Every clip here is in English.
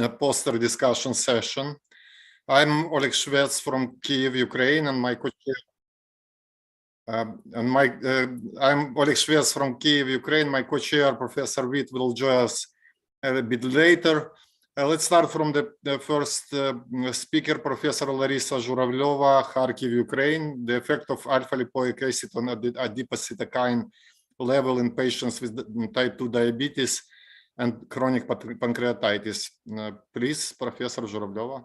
poster discussion session. I'm Oleg Shvets from Kyiv, Ukraine, and my co-chair. I'm Oleg Shvets from Kyiv, Ukraine. My co-chair, Professor Witt, will join us a bit later. Let's start from the first speaker, Professor Larisa Zhuravlyova, Kharkiv, Ukraine. The effect of alpha-lipoic acid on adipocytokine level in patients with type 2 diabetes and chronic pancreatitis. Please, Professor Zhuravlyova.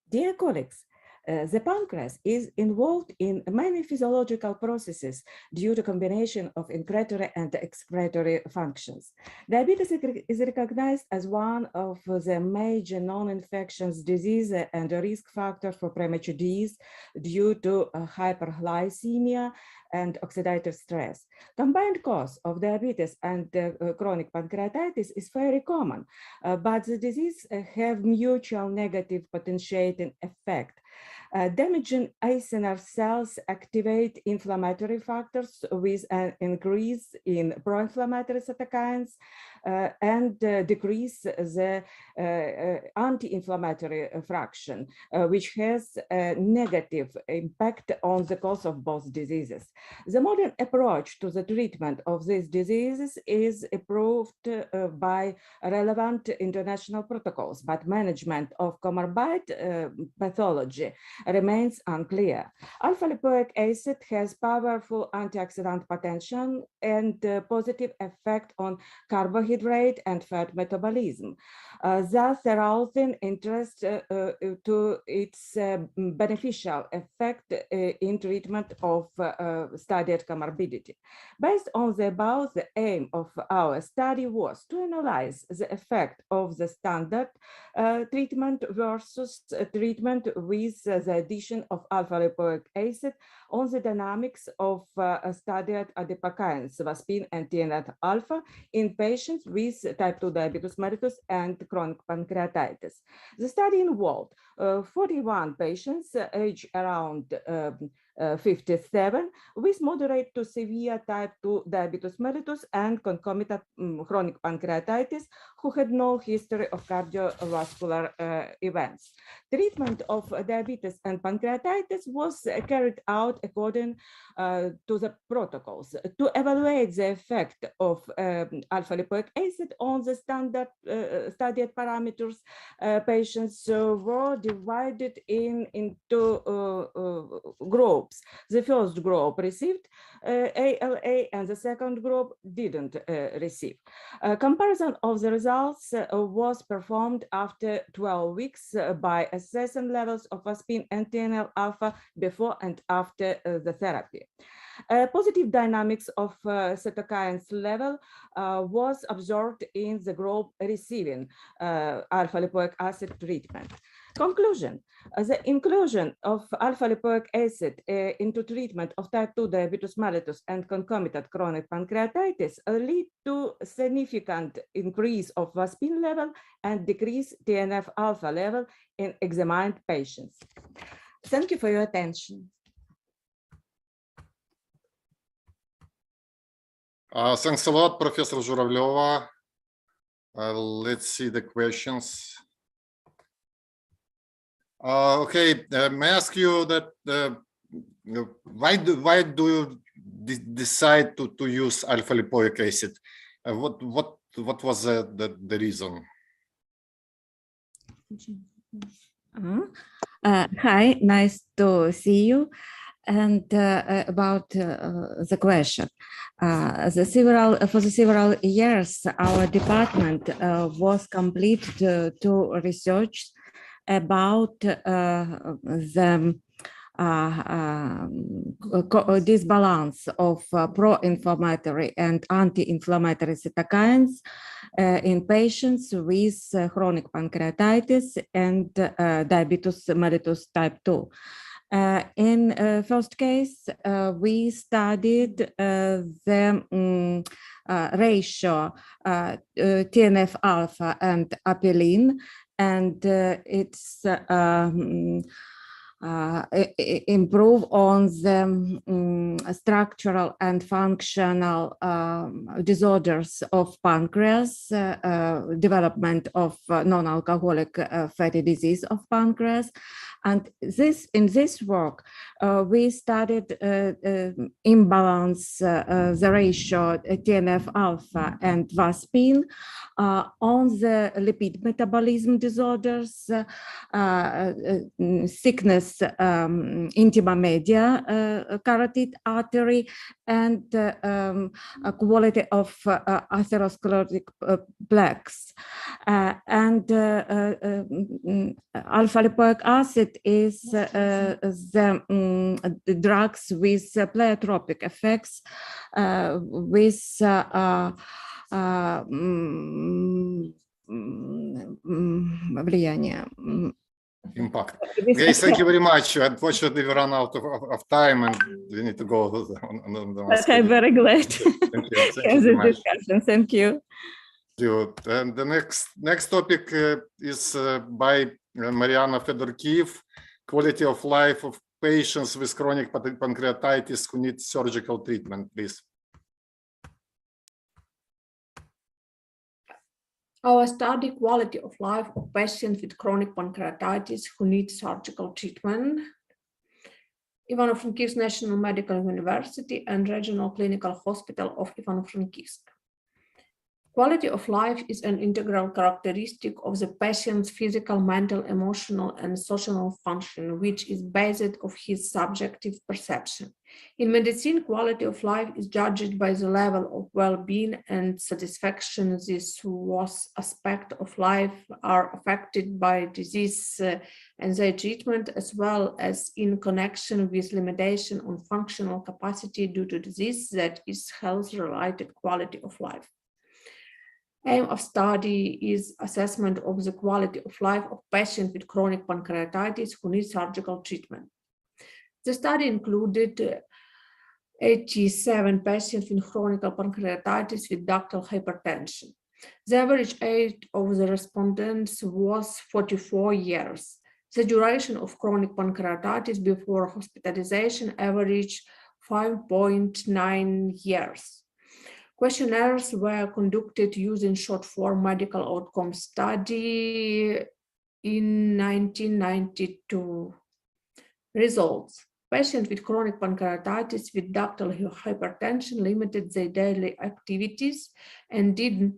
Dear colleagues, the pancreas is involved in many physiological processes due to combination of incretory and excretory functions. Diabetes is recognized as one of the major non-infectious diseases and a risk factor for premature death due to hyperglycemia and oxidative stress. Combined cause of diabetes and chronic pancreatitis is very common, but the disease have mutual negative potentiating effect. Damaging acinar cells activate inflammatory factors with an increase in pro-inflammatory cytokines and decrease the anti-inflammatory fraction, which has a negative impact on the cause of both diseases. The modern approach to the treatment of these diseases is approved by relevant international protocols, but management of comorbid pathology remains unclear. Alpha-lipoic acid has powerful antioxidant potential and positive effect on carbohydrate and fat metabolism. Thus, arousing interest to its beneficial effect in treatment of studied comorbidity. Based on the above, the aim of our study was to analyze the effect of the standard treatment versus treatment with the addition of alpha-lipoic acid on the dynamics of studied adipokines, vaspin and TNF-alpha in patients with type 2 diabetes mellitus and chronic pancreatitis. The study involved 41 patients aged around 57 with moderate to severe type 2 diabetes mellitus and concomitant chronic pancreatitis who had no history of cardiovascular events. Treatment of diabetes and pancreatitis was carried out according to the protocols. To evaluate the effect of alpha-lipoic acid on the standard studied parameters, patients were divided into groups. The first group received ALA and the second group didn't receive. A comparison of the results was performed after 12 weeks by assessing levels of vaspin and TNF-alpha before and after the therapy. Positive dynamics of cytokines level was observed in the group receiving alpha-lipoic acid treatment. Conclusion: the inclusion of alpha-lipoic acid into treatment of type 2 diabetes mellitus and concomitant chronic pancreatitis lead to significant increase of vaspin level and decrease TNF-alpha level in examined patients. Thank you for your attention. Thanks a lot, Professor Zhuravlyova. Let's see the questions. Okay, may I ask you that why do you decide to use alpha-lipoic acid? What was the reason? Hi, nice to see you. And about the question, for the several years, our department was complete to research about the disbalance of pro-inflammatory and anti-inflammatory cytokines in patients with chronic pancreatitis and diabetes mellitus type 2. In first case, we studied the ratio TNF-alpha and apelin, and its improve on the structural and functional disorders of pancreas, development of non-alcoholic fatty disease of pancreas. And in this work, we studied imbalance, the ratio TNF-alpha and VASPIN on the lipid metabolism disorders, thickness, intima media carotid artery, and quality of atherosclerotic plaques. And alpha-lipoic acid is the drugs with pleiotropic effects, with влияние. Impact. Okay, thank you very much. Unfortunately, we run out of time and we need to go on the But I'm very glad. Thank you. Thank you for very this much. discussion. Thank you. And the next topic is by Mariana Fedorkiev, quality of life of patients with chronic pancreatitis who need surgical treatment, please. Our study quality of life of patients with chronic pancreatitis who need surgical treatment, Ivano-Frankivsk National Medical University and Regional Clinical Hospital of Ivano-Frankivsk. Quality of life is an integral characteristic of the patient's physical, mental, emotional, and social function, which is based on his subjective perception. In medicine, quality of life is judged by the level of well-being and satisfaction. These aspects of life are affected by disease and their treatment, as well as in connection with limitation on functional capacity due to disease, that is health-related quality of life. Aim of study is assessment of the quality of life of patients with chronic pancreatitis who need surgical treatment. The study included 87 patients with chronic pancreatitis with ductal hypertension. The average age of the respondents was 44 years. The duration of chronic pancreatitis before hospitalization averaged 5.9 years. Questionnaires were conducted using short-form medical outcome study in 1992. Results. Patients with chronic pancreatitis with ductal hypertension limited their daily activities and didn't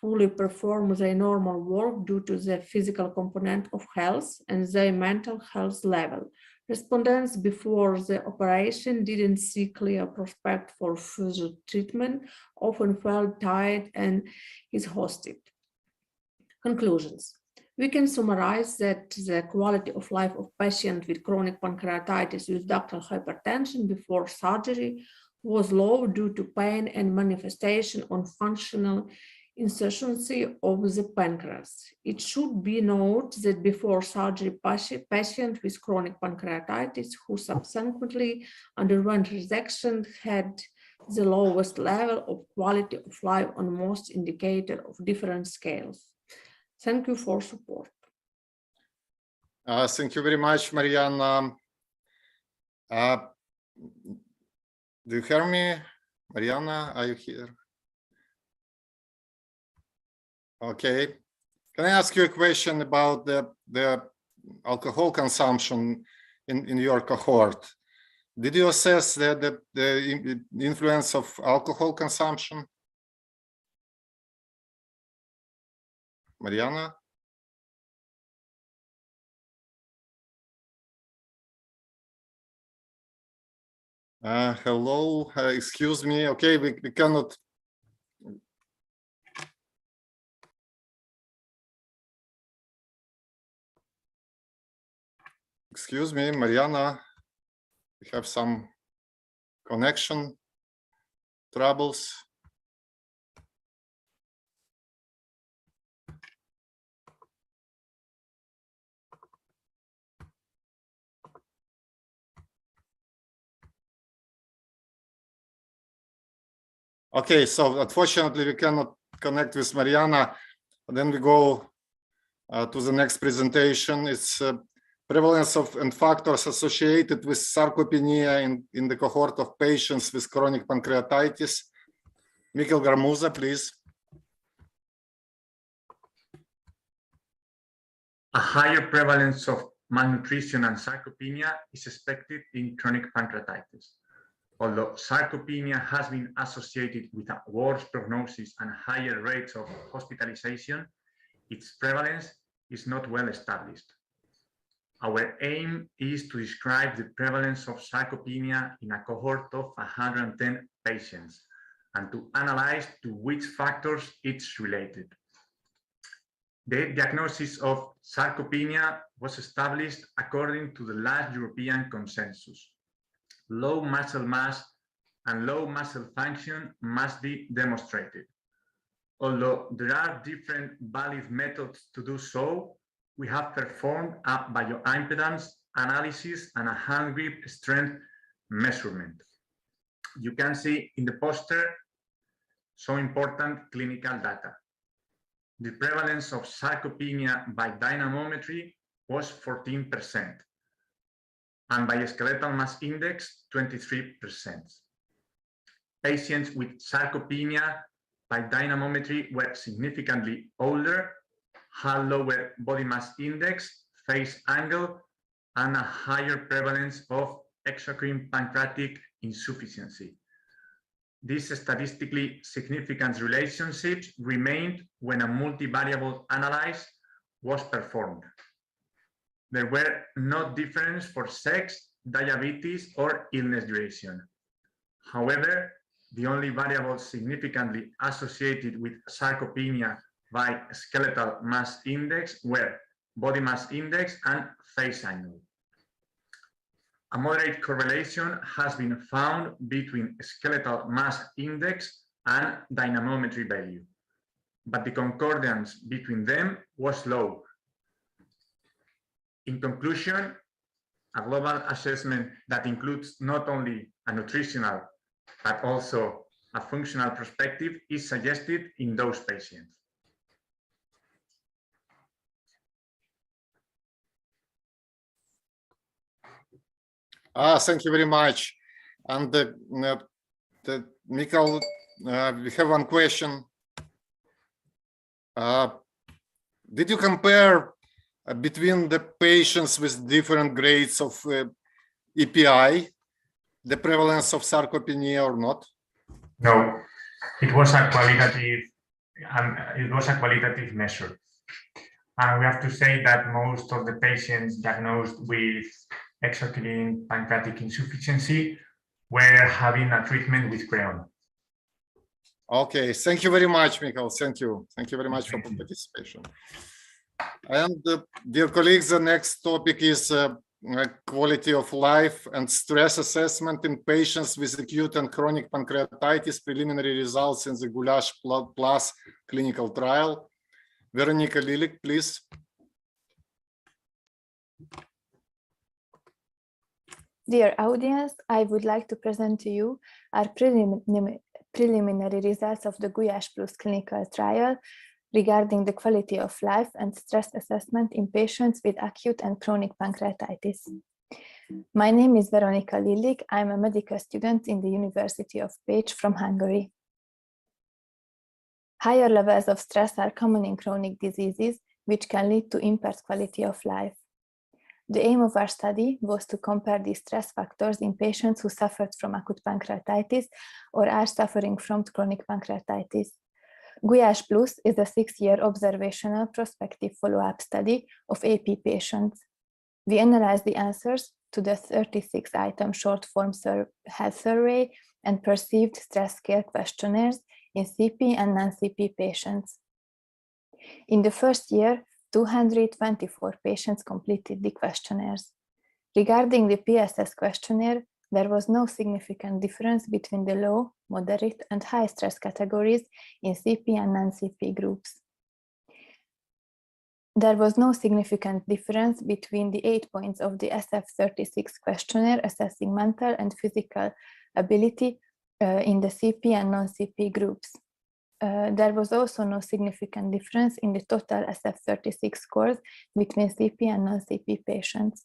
fully perform their normal work due to the physical component of health and their mental health level. Respondents before the operation didn't see clear prospect for further treatment, often felt tired and exhausted. Conclusions. We can summarize that the quality of life of patients with chronic pancreatitis with ductal hypertension before surgery was low due to pain and manifestation on functional insufficiency of the pancreas. It should be noted that before surgery, patients with chronic pancreatitis who subsequently underwent resection had the lowest level of quality of life on most indicators of different scales. Thank you for support. Thank you very much, Mariana. Do you hear me? Mariana, are you here? Okay. Can I ask you a question about the alcohol consumption in your cohort? Did you assess the influence of alcohol consumption? Mariana? Hello, excuse me. Okay, we cannot. Excuse me, Mariana, we have some connection troubles. Okay, so unfortunately we cannot connect with Mariana. Then we go to the next presentation. It's prevalence of and factors associated with sarcopenia in the cohort of patients with chronic pancreatitis. Mikhail Garmuza, please. A higher prevalence of malnutrition and sarcopenia is expected in chronic pancreatitis. Although sarcopenia has been associated with a worse prognosis and higher rates of hospitalization, its prevalence is not well established. Our aim is to describe the prevalence of sarcopenia in a cohort of 110 patients and to analyze to which factors it's related. The diagnosis of sarcopenia was established according to the last European consensus. Low muscle mass and low muscle function must be demonstrated. Although there are different valid methods to do so, we have performed a bioimpedance analysis and a hand grip strength measurement. You can see in the poster some important clinical data. The prevalence of sarcopenia by dynamometry was 14%, and by skeletal mass index, 23%. Patients with sarcopenia by dynamometry were significantly older, had lower body mass index, face angle, and a higher prevalence of exocrine pancreatic insufficiency. These statistically significant relationships remained when a multivariable analysis was performed. There were no difference for sex, diabetes, or illness duration. However, the only variables significantly associated with sarcopenia by skeletal mass index were body mass index and face angle. A moderate correlation has been found between skeletal mass index and dynamometry value, but the concordance between them was low. In conclusion, a global assessment that includes not only a nutritional but also a functional perspective is suggested in those patients. Thank you very much. And Mikhail, we have one question. Did you compare between the patients with different grades of EPI, the prevalence of sarcopenia or not? No, it was a qualitative measure. And we have to say that most of the patients diagnosed with exocrine pancreatic insufficiency were having a treatment with Creon. Okay, thank you very much, Mikhail. Thank you. Thank you very much for participation. And dear colleagues, the next topic is quality of life and stress assessment in patients with acute and chronic pancreatitis, preliminary results in the GULASH Plus clinical trial. Veronika Lilik, please. Dear audience, I would like to present to you our preliminary results of the GULASH Plus clinical trial regarding the quality of life and stress assessment in patients with acute and chronic pancreatitis. My name is Veronika Lilik. I'm a medical student in the University of Pécs from Hungary. Higher levels of stress are common in chronic diseases, which can lead to impaired quality of life. The aim of our study was to compare these stress factors in patients who suffered from acute pancreatitis or are suffering from chronic pancreatitis. GULASH Plus is a 6-year observational prospective follow-up study of AP patients. We analyzed the answers to the 36-item short-form health survey and perceived stress scale questionnaires in CP and non-CP patients. In the first year, 224 patients completed the questionnaires. Regarding the PSS questionnaire, there was no significant difference between the low, moderate, and high stress categories in CP and non-CP groups. There was no significant difference between the 8 points of the SF36 questionnaire assessing mental and physical ability in the CP and non-CP groups. There was also no significant difference in the total SF36 scores between CP and non-CP patients.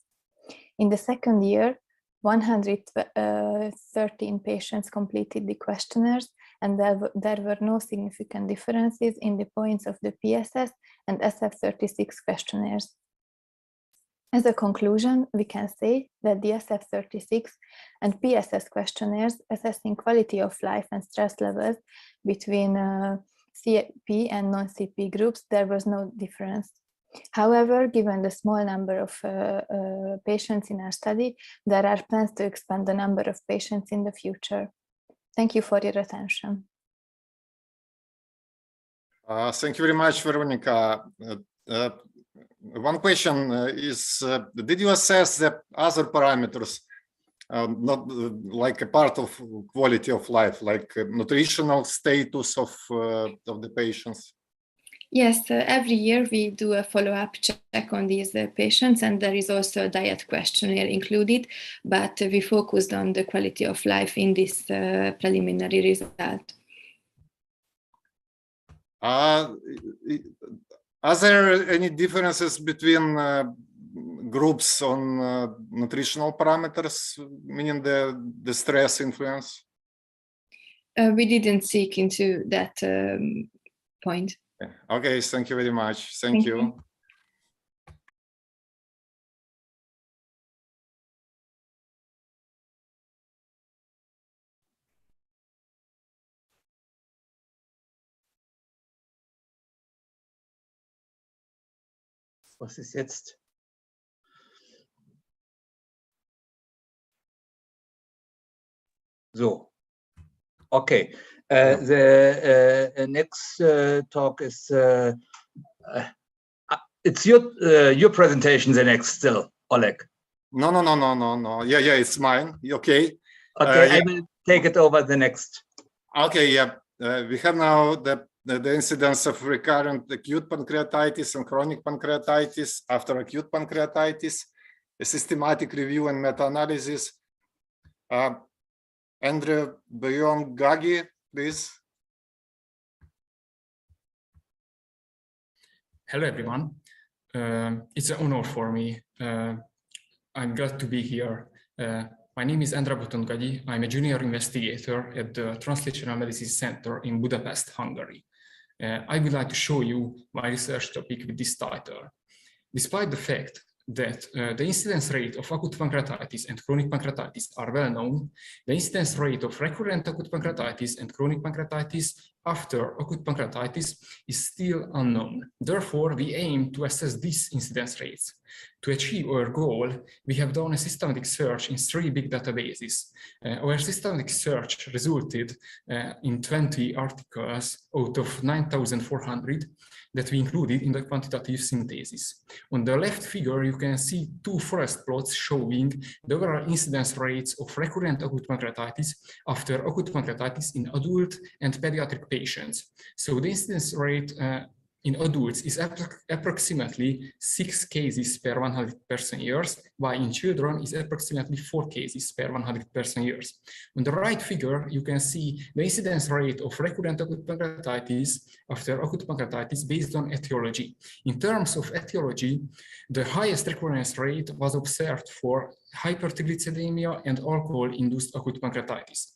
In the second year, 113 patients completed the questionnaires, and there were no significant differences in the points of the PSS and SF36 questionnaires. As a conclusion, we can say that the SF36 and PSS questionnaires assessing quality of life and stress levels between CP and non-CP groups, there was no difference. However, given the small number of patients in our study, there are plans to expand the number of patients in the future. Thank you for your attention. Thank you very much, Veronica. One question is, did you assess the other parameters, not like a part of quality of life, like nutritional status of the patients? Yes, every year we do a follow-up check on these patients, and there is also a diet questionnaire included, but we focused on the quality of life in this preliminary result. Are there any differences between groups on nutritional parameters, meaning the stress influence? We didn't seek into that point. Okay, thank you very much. Thank you. Was ist jetzt? So, okay. The next talk is it's your presentation. The next still, Oleg. No. Yeah, it's mine. Okay. Okay, yeah. I will take it over the next. Okay, yeah. We have now the incidence of recurrent acute pancreatitis and chronic pancreatitis after acute pancreatitis, a systematic review and meta-analysis. Andrew Gagi, please. Hello, everyone. It's an honor for me. I'm glad to be here. My name is Andrea Gagi. I'm a junior investigator at the Translational Medicine Center in Budapest, Hungary. I would like to show you my research topic with this title. Despite the fact that the incidence rate of acute pancreatitis and chronic pancreatitis are well known, the incidence rate of recurrent acute pancreatitis and chronic pancreatitis after acute pancreatitis is still unknown. Therefore, we aim to assess these incidence rates. To achieve our goal, we have done a systematic search in 3 big databases. Our systematic search resulted in 20 articles out of 9,400 that we included in the quantitative synthesis. On the left figure, you can see 2 forest plots showing the overall incidence rates of recurrent acute pancreatitis after acute pancreatitis in adult and pediatric patients. So the incidence rate in adults is approximately 6 cases per 100 person years, while in children is approximately 4 cases per 100 person years. On the right figure, you can see the incidence rate of recurrent acute pancreatitis after acute pancreatitis based on etiology. In terms of etiology, the highest recurrence rate was observed for hypertriglyceridemia and alcohol-induced acute pancreatitis.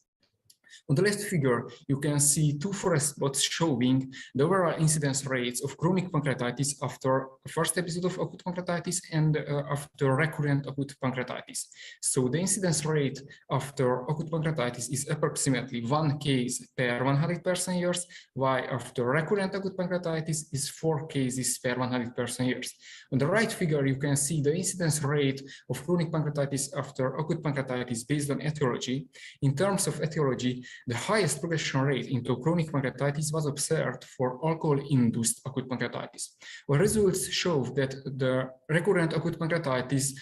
On the left figure, you can see 2 forest plots showing the overall incidence rates of chronic pancreatitis after the first episode of acute pancreatitis and after recurrent acute pancreatitis. So the incidence rate after acute pancreatitis is approximately 1 case per 100 person years, while after recurrent acute pancreatitis is 4 cases per 100 person years. On the right figure, you can see the incidence rate of chronic pancreatitis after acute pancreatitis based on etiology. In terms of etiology, the highest progression rate into chronic pancreatitis was observed for alcohol-induced acute pancreatitis. Our results show that the recurrent acute pancreatitis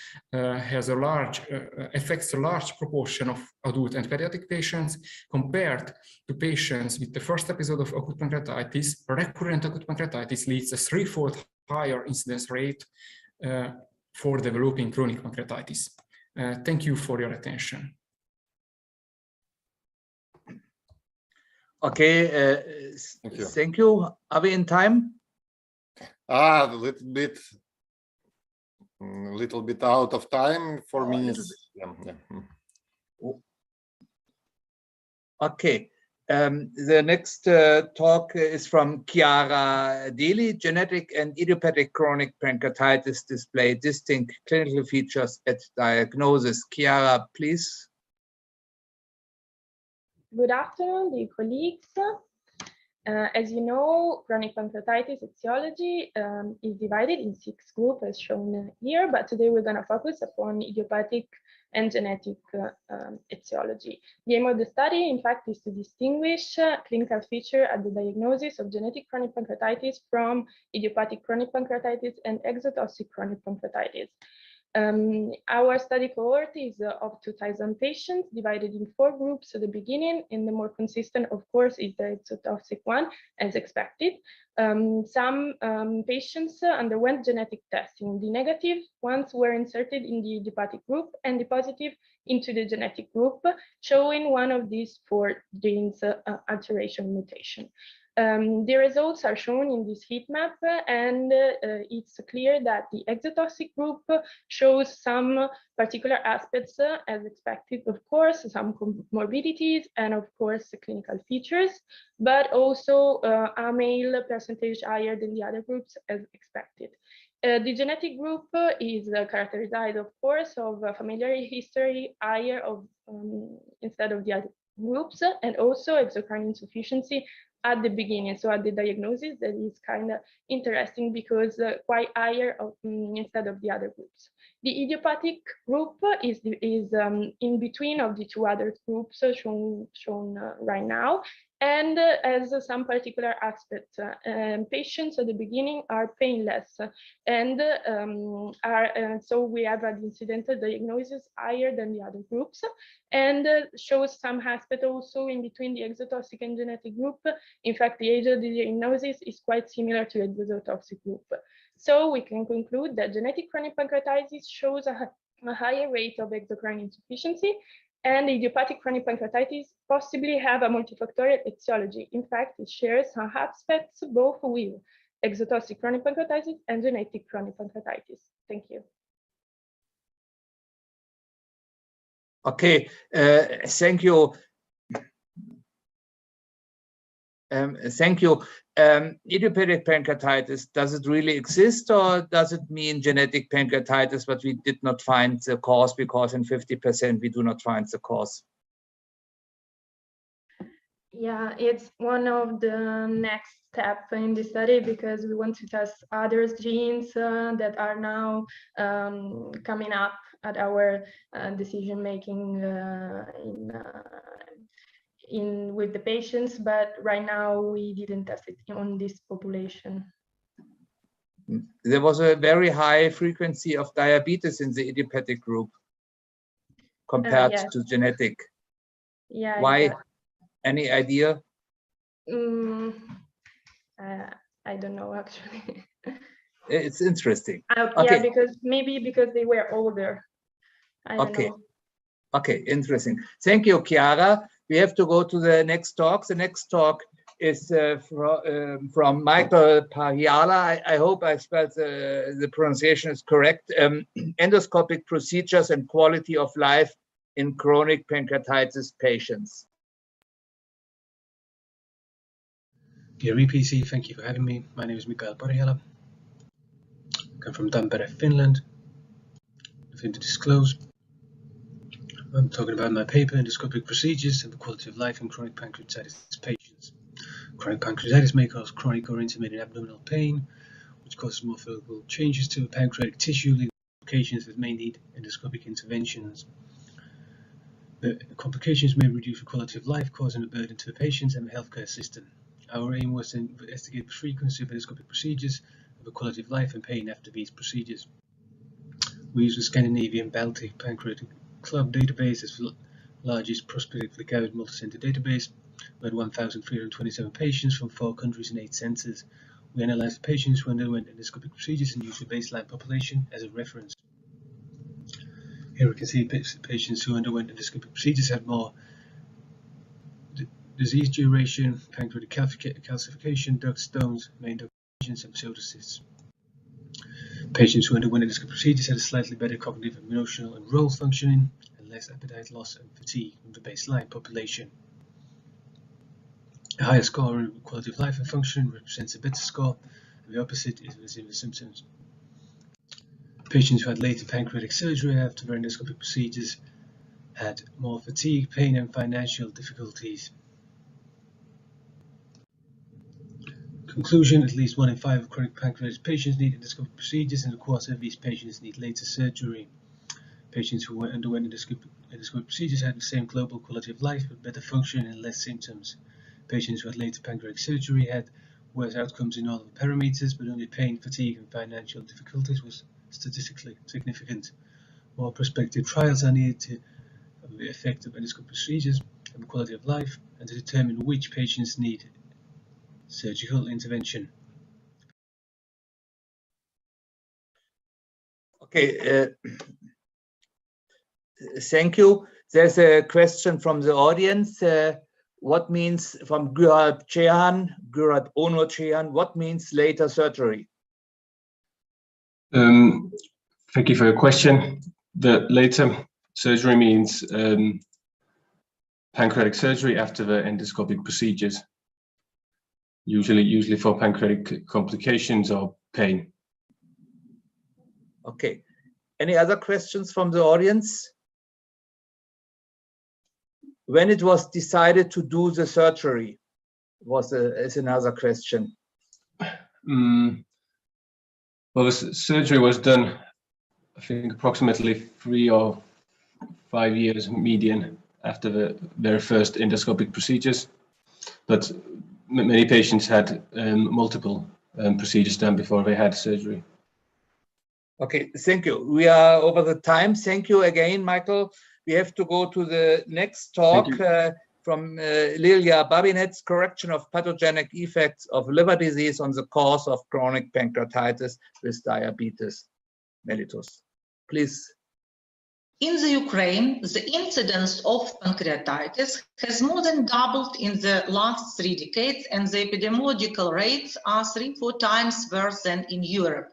affects a large proportion of adult and pediatric patients compared to patients with the first episode of acute pancreatitis. Recurrent acute pancreatitis leads a 3-fold higher incidence rate for developing chronic pancreatitis. Thank you for your attention. Okay, Thank you. thank you. Are we in time? A little bit out of time, 4 Oh, a little minutes. Yeah. Okay. The next talk is from Chiara Deli. Genetic and idiopathic chronic pancreatitis display distinct clinical features at diagnosis. Chiara, please. Good afternoon, dear colleagues. As you know, chronic pancreatitis etiology is divided in 6 groups as shown here, but today we're going to focus upon idiopathic and genetic etiology. The aim of the study, in fact, is to distinguish clinical feature at the diagnosis of genetic chronic pancreatitis from idiopathic chronic pancreatitis and exotoxic chronic pancreatitis. Our study cohort is of 2,000 patients divided in 4 groups at the beginning, and the more consistent, of course, is the exotoxic one, as expected. Some patients underwent genetic testing. The negative ones were inserted in the idiopathic group and the positive into the genetic group, showing one of these 4 genes alteration mutation. The results are shown in this heat map, and it's clear that the exotoxic group shows some particular aspects as expected, of course, some comorbidities and of course clinical features, but also a male percentage higher than the other groups as expected. The genetic group is characterized, of course, of familial history higher instead of the other groups, and also exocrine insufficiency at the beginning, so at the diagnosis. That is kind of interesting because quite higher instead of the other groups. The idiopathic group is in between of the 2 other groups shown right now, and as some particular aspects. Patients at the beginning are painless, and so we have an incidental diagnosis higher than the other groups, and shows some aspect also in between the exotoxic and genetic group. In fact, the age of the diagnosis is quite similar to the exotoxic group. So we can conclude that genetic chronic pancreatitis shows a higher rate of exocrine insufficiency, and idiopathic chronic pancreatitis possibly have a multifactorial etiology. In fact, it shares some aspects both with exotoxic chronic pancreatitis and genetic chronic pancreatitis. Thank you. Okay, thank you. Thank you. Idiopathic pancreatitis, does it really exist, or does it mean genetic pancreatitis, but we did not find the cause because in 50% we do not find the cause? Yeah, it's one of the next steps in the study because we want to test other genes that are now coming up at our decision making with the patients, but right now we didn't test it on this population. There was a very high frequency of diabetes in the idiopathic group compared yes. to genetic. Yeah. Why? Yeah. Any idea? I don't know actually. It's interesting. Okay. Yeah, because maybe because they were older. I don't know. Okay, interesting. Thank you, Chiara. We have to go to the next talk. The next talk is from Michael Pahiala. I hope I spelled the pronunciation is correct. Endoscopic procedures and quality of life in chronic pancreatitis patients. Dear EPC, thank you for having me. My name is Mikael Parhiala. I come from Tampere, Finland. Nothing to disclose. I'm talking about my paper, Endoscopic Procedures and the Quality of Life in Chronic Pancreatitis Patients. Chronic pancreatitis may cause chronic or intermittent abdominal pain, which causes morphological changes to the pancreatic tissue, leading to complications that may need endoscopic interventions. The complications may reduce the quality of life, causing a burden to the patients and the healthcare system. Our aim was to investigate the frequency of endoscopic procedures, the quality of life and pain after these procedures. We used the Scandinavian Baltic Pancreatic Club database as the largest prospectively carried multicenter database. We had 1,327 patients from 4 countries and 8 centers. We analyzed the patients who underwent endoscopic procedures and used the baseline population as a reference. Here we can see patients who underwent endoscopic procedures had more disease duration, pancreatic calcification, duct stones, main duct lesions, and pseudocysts. Patients who underwent endoscopic procedures had a slightly better cognitive, emotional, and role functioning, and less appetite loss and fatigue than the baseline population. A higher score in quality of life and function represents a better score, and the opposite is within the symptoms. Patients who had later pancreatic surgery after their endoscopic procedures had more fatigue, pain, and financial difficulties. Conclusion: at least 1 in 5 chronic pancreatitis patients need endoscopic procedures, and a quarter of these patients need later surgery. Patients who underwent endoscopic procedures had the same global quality of life, but better function and less symptoms. Patients who had later pancreatic surgery had worse outcomes in all of the parameters, but only pain, fatigue, and financial difficulties was statistically significant. More prospective trials are needed to have the effect of endoscopic procedures on the quality of life and to determine which patients need surgical intervention. Okay, thank you. There's a question from the audience. What means, from Gurab Onur Chehan, what means later surgery? Thank you for your question. The later surgery means pancreatic surgery after the endoscopic procedures, usually for pancreatic complications or pain. Okay. Any other questions from the audience? When it was decided to do the surgery is another question. Well, the surgery was done, I think, approximately 3 or 5 years median after their first endoscopic procedures, but many patients had multiple procedures done before they had surgery. Okay, thank you. We are over the time. Thank you again, Michael. We have to go to the next talk from Lilia Babinet's correction of pathogenic effects of liver disease on the cause of chronic pancreatitis with diabetes mellitus. Please. In the Ukraine, the incidence of pancreatitis has more than doubled in the last 3 decades, and the epidemiological rates are 3-4 times worse than in Europe.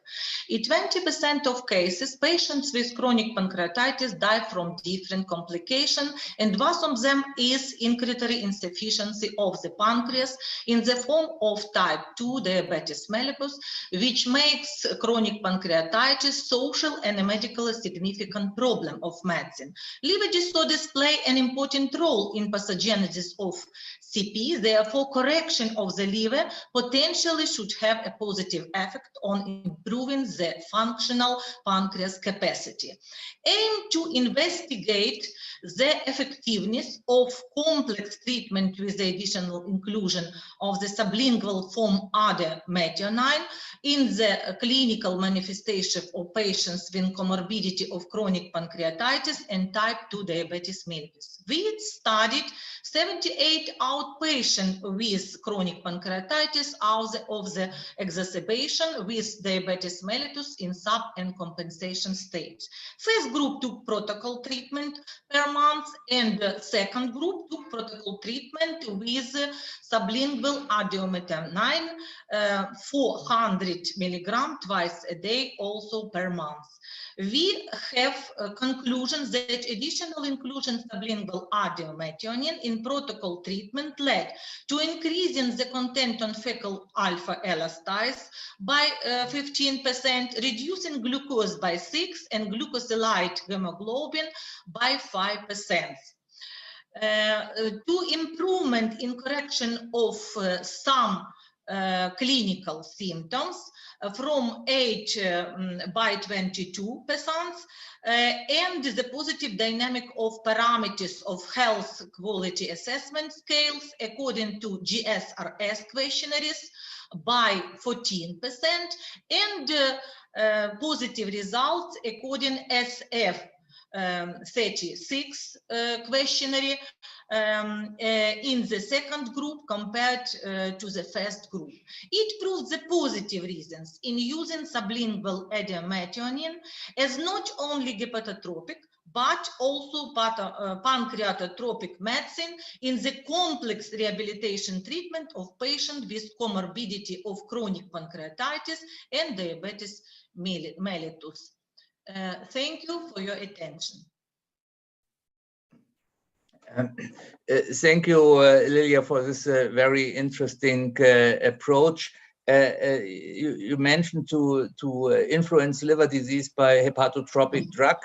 In 20% of cases, patients with chronic pancreatitis die from different complications, and one of them is incretary insufficiency of the pancreas in the form of type 2 diabetes mellitus, which makes chronic pancreatitis social and medically significant problem of medicine. Liver disorders play an important role in pathogenesis of CP, therefore correction of the liver potentially should have a positive effect on improving the functional pancreas capacity. Aim to investigate the effectiveness of complex treatment with the additional inclusion of the sublingual form ADE-metionine in the clinical manifestation of patients with comorbidity of chronic pancreatitis and type 2 diabetes mellitus. We studied 78 outpatients with chronic pancreatitis out of the exacerbation with diabetes mellitus in sub and compensation stage. First group took protocol treatment per month, and the second group took protocol treatment with sublingual ADE-metionine 400 milligram twice a day, also per month. We have conclusions that additional inclusion sublingual ADE-metionine in protocol treatment led to increasing the content on fecal alpha elastase by 15%, reducing glucose by 6% and glucosylate hemoglobin by 5%. To improvement in correction of some clinical symptoms from 8 by 22%, and the positive dynamic of parameters of health quality assessment scales according to GSRS questionnaires by 14%, and positive results according SF 36 questionnaire in the second group compared to the first group. It proves the positive reasons in using sublingual ADE-metionine as not only hepatotropic but also pancreatotropic medicine in the complex rehabilitation treatment of patients with comorbidity of chronic pancreatitis and diabetes mellitus. Thank you for your attention. Thank you, Lilia, for this very interesting approach. You mentioned to influence liver disease by hepatotropic drug.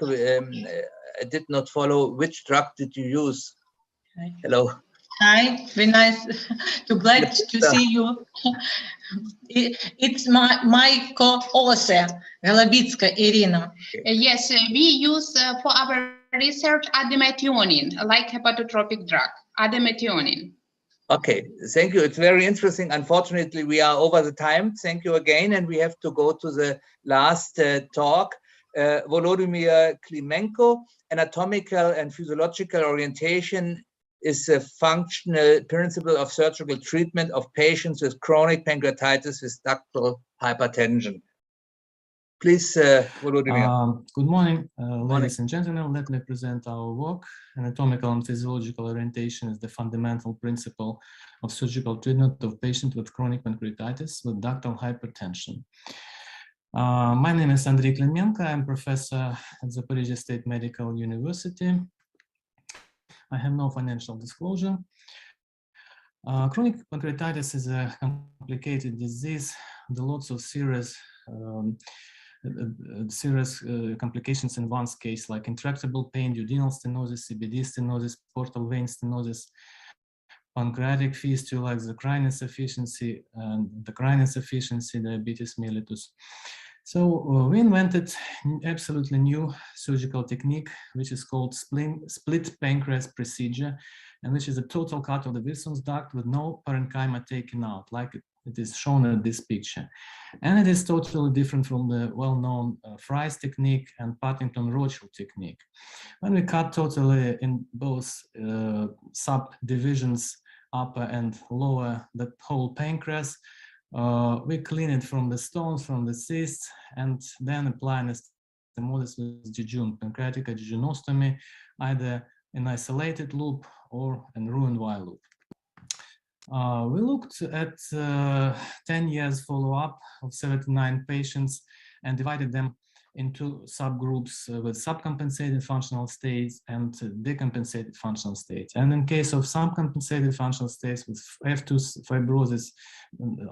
I did not follow. Which drug did you use? Hi. Hello. Hi, very nice. Glad to see you. It's my co-author, Galabitska Irina. Yes, we use for our research ademetionin, like hepatotropic drug, ademetionin. Okay, thank you. It's very interesting. Unfortunately, we are over the time. Thank you again. And we have to go to the last talk. Volodymyr Klimenko, anatomical and physiological orientation is a functional principle of surgical treatment of patients with chronic pancreatitis with ductal hypertension. Please, Volodymyr. Good morning, ladies and gentlemen. Let me present our work. Anatomical and physiological orientation is the fundamental principle of surgical treatment of patients with chronic pancreatitis with ductal hypertension. My name is Andrei Klimenko. I'm professor at Zaporizhzhia State Medical University. I have no financial disclosure. Chronic pancreatitis is a complicated disease with lots of serious complications in one's case, like intractable pain, duodenal stenosis, CBD stenosis, portal vein stenosis, pancreatic fistula, exocrine insufficiency, and endocrine insufficiency, diabetes mellitus. So we invented absolutely new surgical technique, which is called split pancreas procedure, and which is a total cut of the Wilson's duct with no parenchyma taken out, like it is shown in this picture. And it is totally different from the well-known Fry's technique and Partington-Rothschild technique. When we cut totally in both subdivisions, upper and lower, the whole pancreas, we clean it from the stones, from the cysts, and then apply anastomosis with jejune, pancreatic jejunostomy, either in isolated loop or in Roux-en-Y loop. We looked at 10 years follow-up of 79 patients and divided them into subgroups with subcompensated functional states and decompensated functional states. And in case of subcompensated functional states with F2 fibrosis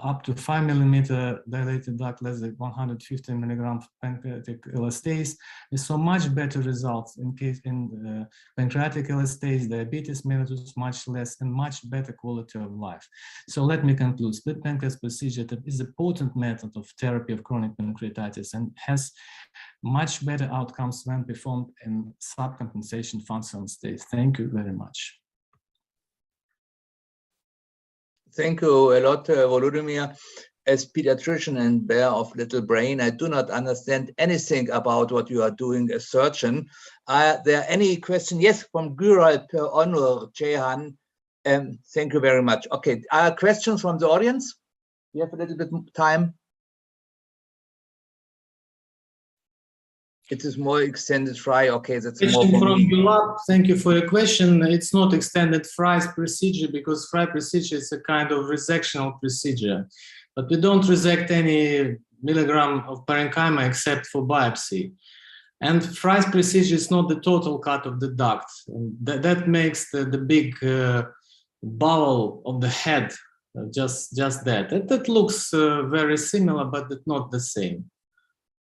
up to 5 millimeter dilated duct, less than 150 milligram pancreatic elastase, we saw much better results in case in pancreatic elastase, diabetes mellitus much less, and much better quality of life. So let me conclude. Split pancreas procedure is a potent method of therapy of chronic pancreatitis and has much better outcomes when performed in subcompensation functional states. Thank you very much. Thank you a lot, Volodymyr. As pediatrician and bear of little brain, I do not understand anything about what you are doing as surgeon. Are there any questions? Yes, from Gural per Onur Jehan. Thank you very much. Okay, are questions from the audience? We have a little bit time. It is more extended fry. Okay, that's more from Gulab. Thank you for your question. It's not extended Fry's procedure because Fry procedure is a kind of resectional procedure, but we don't resect any milligram of parenchyma except for biopsy. And Fry's procedure is not the total cut of the duct. That makes the big bowel of the head, just that. That looks very similar, but not the same.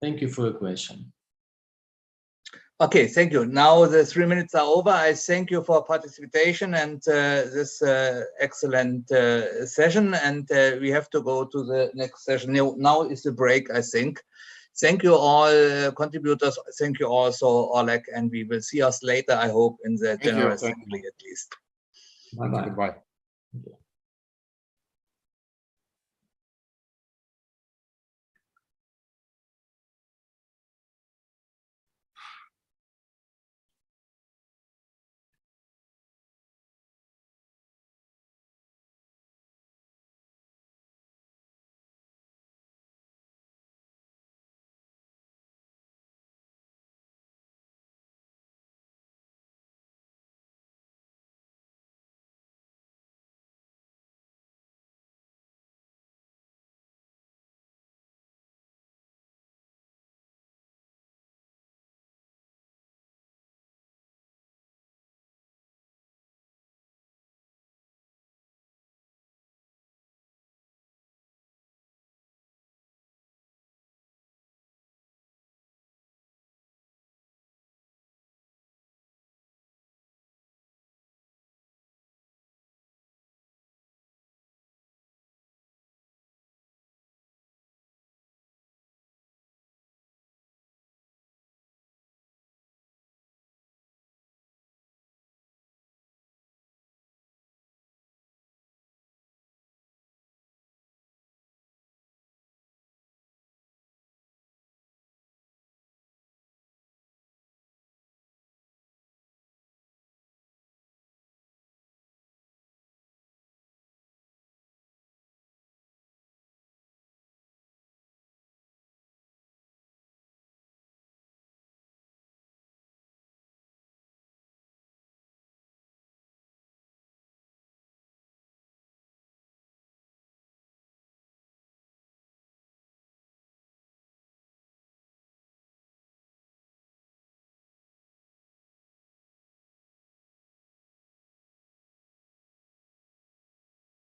Thank you for your question. Okay, thank you. Now the 3 minutes are over. I thank you for participation and this excellent session. And we have to go to the next session. Now is the break, I think. Thank you all contributors. Thank you also, Oleg, and we will see us later, I hope, in the General Assembly at least. Bye-bye.